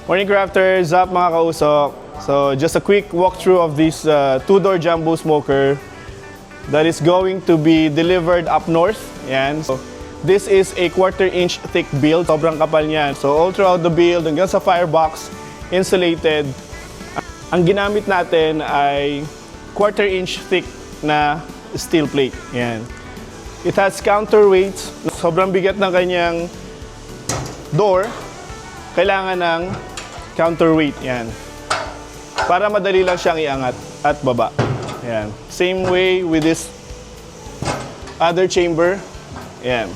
Morning crafters, up mga kausok. So just a quick walkthrough of this two-door jumbo smoker that is going to be delivered up north. Yan. So this is a 1/4 inch thick build. Sobrang kapal niyan. So all throughout the build hanggang sa firebox, insulated. Ang ginamit natin ay 1/4 inch thick na steel plate. Yan. It has counterweights. Sobrang bigat ng kanyang door. Kailangan ng counterweight. Yan. Para madali lang siyang iangat at baba. Yan. Same way with this other chamber. Yan.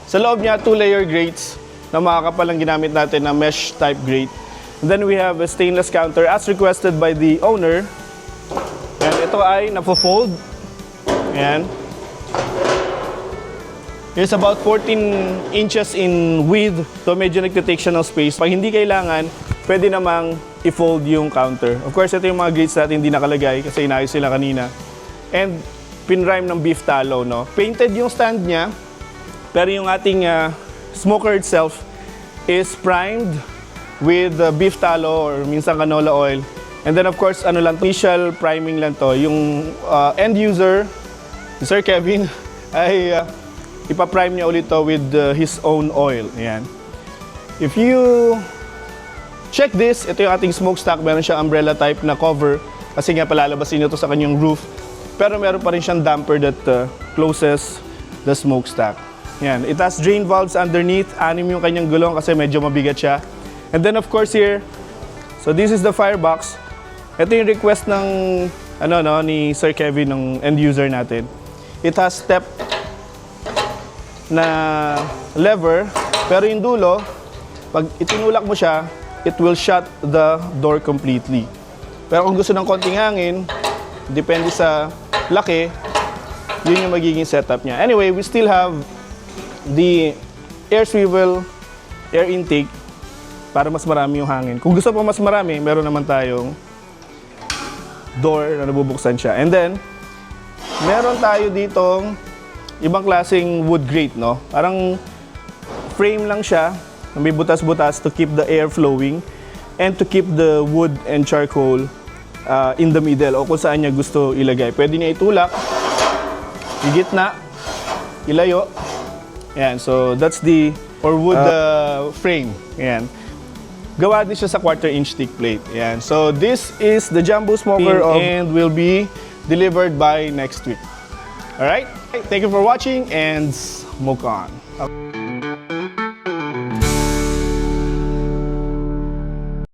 Sa loob niya, 2-layer grates na makakapal ang ginamit natin na mesh type grate. And then we have a stainless counter as requested by the owner. Yan. Ito ay napo-fold. Yan. It's about 14 inches in width. So medyo nagtitake siya ng space. Pag hindi kailangan, pwede namang i-fold yung counter. Of course, ito yung mga grates natin hindi nakalagay kasi inayos sila kanina. And pinrime ng beef tallow, no? Painted yung stand niya, pero yung ating smoker itself is primed with beef tallow or minsan canola oil. And then of course, ano lang, initial priming lang to. Yung end user, Sir Kevin, ay ipaprime niya ulit to with his own oil. Ayan. If you check this, ito yung ating smokestack. Meron siyang umbrella type na cover kasi nga palalabasin ito sa kanyang roof. Pero meron pa rin siyang damper that closes the smokestack. Yan. It has drain valves underneath. 6 yung kanyang gulong kasi medyo mabigat siya. And then of course here, so this is the firebox. Ito yung request ng ni Sir Kevin, ng end user natin. It has step na lever, pero yung dulo, pag itinulak mo siya, it will shut the door completely. Pero kung gusto ng konting hangin, depende sa laki, yun yung magiging setup niya. Anyway, we still have the air swivel, air intake, para mas marami yung hangin. Kung gusto pa mas marami, meron naman tayong door na nabubuksan siya. And then, meron tayo ditong ibang klaseng wood grate, no? Parang frame lang siya, may butas-butas to keep the air flowing and to keep the wood and charcoal in the middle o kung saan niya gusto ilagay. Pwede niya itulak, yung gitna, ilayo. Yan, so that's the wood frame. Yan. Gawa din siya sa 1/4 inch thick plate. Yan. So this is the jumbo smoker and will be delivered by next week. All right? Thank you for watching and smoke on.